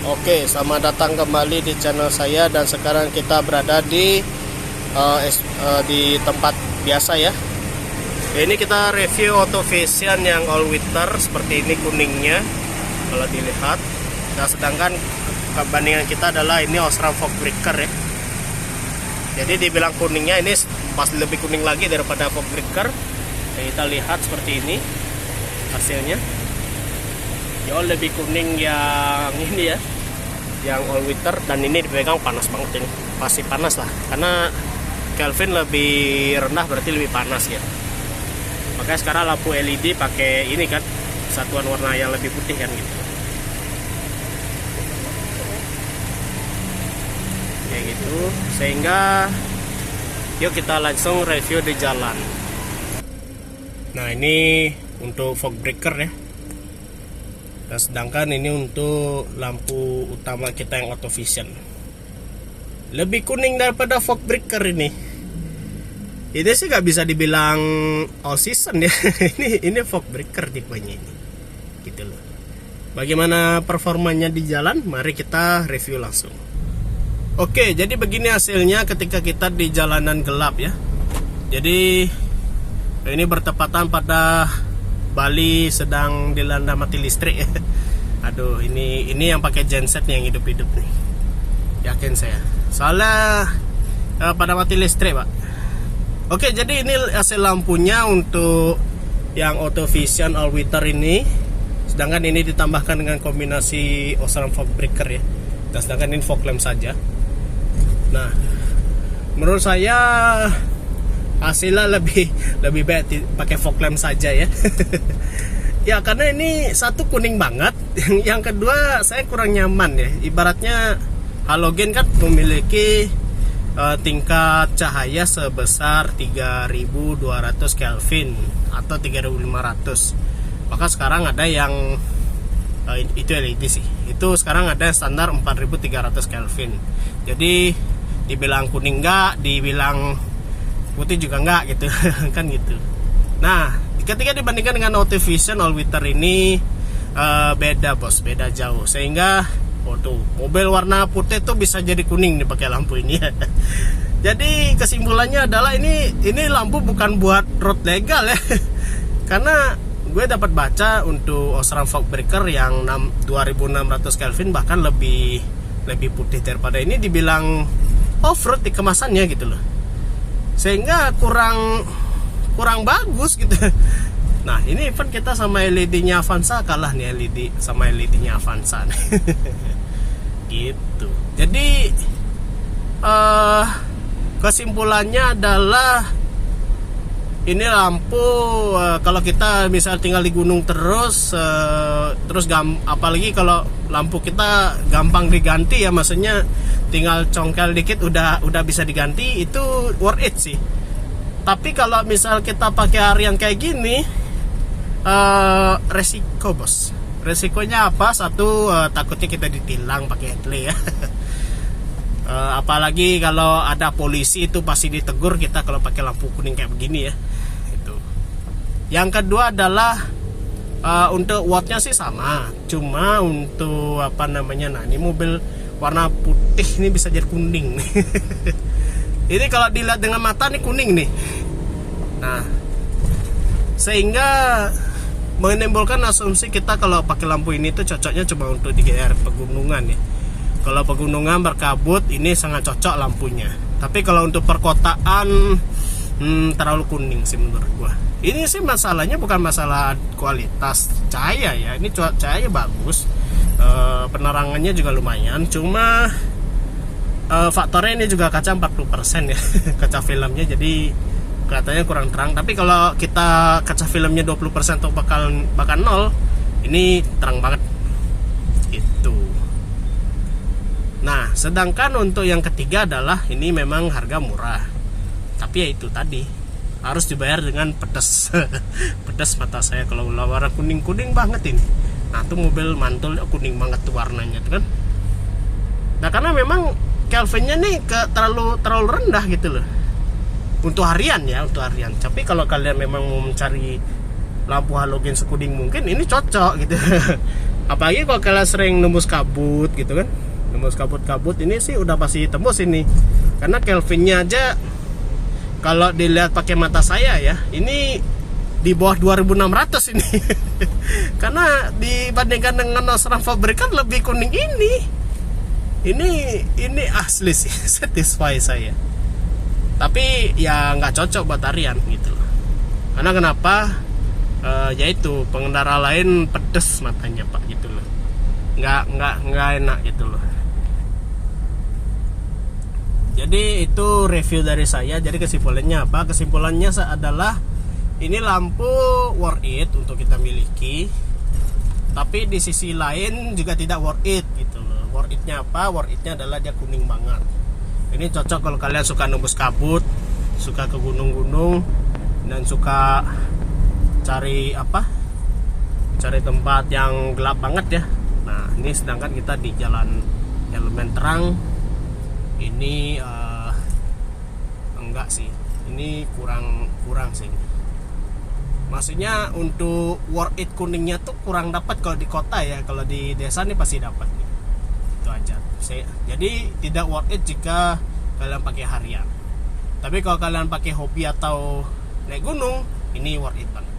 Oke, selamat datang kembali di channel saya dan sekarang kita berada di tempat biasa ya. Ini kita review Auto Vision yang all winter seperti ini kuningnya kalau dilihat. Nah, sedangkan perbandingan kita adalah ini Osram Fog Breaker ya. Jadi dibilang kuningnya ini pasti lebih kuning lagi daripada Fog Breaker. Nah, kita lihat seperti ini hasilnya. Jauh lebih kuning yang ini ya, yang all winter, dan ini dipegang panas banget ini, pasti panas lah karena Kelvin lebih rendah berarti lebih panas ya. Makanya sekarang lampu LED pakai ini kan, satuan warna yang lebih putih kan gitu. Kayak gitu, sehingga yuk kita langsung review di jalan. Nah, ini untuk fog breaker ya. Nah, sedangkan ini untuk lampu utama kita yang Auto Vision. Lebih kuning daripada fog breaker ini. Ini sih nggak bisa dibilang all season ya. ini fog breaker tipenya ini. Gitu loh. Bagaimana performanya di jalan? Mari kita review langsung. Oke, jadi begini hasilnya ketika kita di jalanan gelap ya. Jadi ini bertepatan pada Bali sedang dilanda mati listrik ya. Aduh, ini yang pakai genset yang hidup-hidup nih. Yakin saya. Soalnya pada mati listrik, Pak. Oke, jadi ini hasil lampunya untuk yang Auto Vision all winter ini. Sedangkan ini ditambahkan dengan kombinasi Osram Fog Breaker ya. Dan sedangkan ini fog lamp saja. Nah, menurut saya hasilnya lebih baik pakai fog lamp saja ya. Ya, karena ini satu kuning banget, yang kedua saya kurang nyaman ya. Ibaratnya halogen kan memiliki tingkat cahaya sebesar 3200 Kelvin atau 3500. Maka sekarang ada yang itu LED sih. Itu sekarang ada standar 4300 Kelvin. Jadi dibilang kuning enggak, dibilang putih juga enggak gitu. Kan gitu. Nah, ketika dibandingkan dengan Auto Vision all winter ini beda bos, beda jauh. Sehingga tuh mobil warna putih tuh bisa jadi kuning nih pakai lampu ini. Jadi kesimpulannya adalah ini lampu bukan buat road legal ya. Karena gue dapat baca untuk Osram Fog Breaker yang 2600 Kelvin bahkan lebih putih daripada ini, dibilang off-road di kemasannya gitu loh. Sehingga kurang bagus gitu. Nah, ini event kita sama LED-nya Avanza kalah nih, LED sama LED-nya Avanza nih. Gitu. Jadi kesimpulannya adalah ini lampu kalau kita misal tinggal di gunung terus apalagi kalau lampu kita gampang diganti ya, maksudnya tinggal congkel dikit udah bisa diganti, itu worth it sih. Tapi kalau misal kita pakai harian kayak gini, resiko bos. Resikonya apa? Satu, takutnya kita ditilang pakai headlight ya. Apalagi kalau ada polisi itu pasti ditegur kita kalau pakai lampu kuning kayak begini ya. Itu. Yang kedua adalah untuk wattnya sih sama, cuma untuk nah ini mobil warna putih ini bisa jadi kuning nih. Ini kalau dilihat dengan mata nih kuning nih. Nah, sehingga menimbulkan asumsi kita kalau pakai lampu ini tuh cocoknya cuma untuk di daerah pegunungan ya. Kalau pegunungan berkabut ini sangat cocok lampunya. Tapi kalau untuk perkotaan terlalu kuning sih menurut gua. Ini sih masalahnya bukan masalah kualitas cahaya ya. Ini cahaya bagus. Penerangannya juga lumayan. Cuma faktornya ini juga kaca 40% ya. Kaca filmnya, jadi kelihatannya kurang terang. Tapi kalau kita kaca filmnya 20% atau bakal 0, ini terang banget gitu. Nah, sedangkan untuk yang ketiga adalah ini memang harga murah, tapi ya itu tadi harus dibayar dengan pedas. Pedas mata saya kalau warna kuning banget ini. Nah, tuh mobil mantul kuning banget tuh warnanya tuh kan. Nah, karena memang Kelvinnya nih terlalu rendah gitu loh. Untuk harian ya, untuk harian. Tapi kalau kalian memang mau mencari lampu halogen sekuning mungkin ini cocok gitu. Apalagi kalau kalian sering nembus kabut gitu kan, nembus kabut-kabut ini sih udah pasti tembus ini, karena Kelvinnya aja kalau dilihat pakai mata saya ya, ini di bawah 2600 ini. Karena dibandingkan dengan Osram pabrikan lebih kuning ini asli sih. Satisfy saya, tapi ya nggak cocok buat harian gitu loh. Karena kenapa? Yaitu pengendara lain pedes matanya pak gitu loh, nggak enak gitu loh. Jadi itu review dari saya. Jadi kesimpulannya apa? Kesimpulannya adalah ini lampu worth it untuk kita miliki, tapi di sisi lain juga tidak worth it gitu loh. Worth itnya apa? Worth itnya adalah dia kuning banget. Ini cocok kalau kalian suka nembus kabut, suka ke gunung-gunung, dan suka cari tempat yang gelap banget ya. Nah ini sedangkan kita di jalan elemen terang ini enggak sih, ini kurang sih. Maksudnya untuk worth it kuningnya tuh kurang dapat kalau di kota ya. Kalau di desa nih pasti dapat nih. Itu aja. Jadi tidak worth it jika kalian pakai harian. Tapi kalau kalian pakai hobi atau naik gunung, ini worth it banget.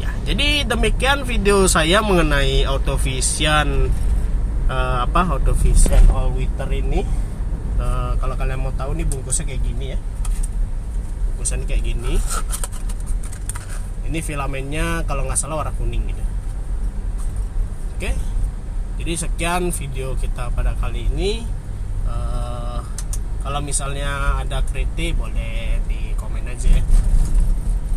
Ya, jadi demikian video saya mengenai Autovision Autovision All Winter ini. Kalau kalian mau tahu nih bungkusnya kayak gini ya. Bungkusannya kayak gini. Ini filamennya kalau nggak salah warna kuning gitu. Oke. Jadi sekian video kita pada kali ini. Kalau misalnya ada kritik boleh di komen aja ya.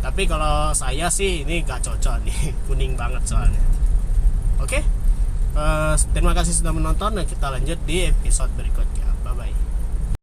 Tapi kalau saya sih ini gak cocok nih, kuning banget soalnya. Oke, terima kasih sudah menonton dan kita lanjut di episode berikutnya. Bye bye.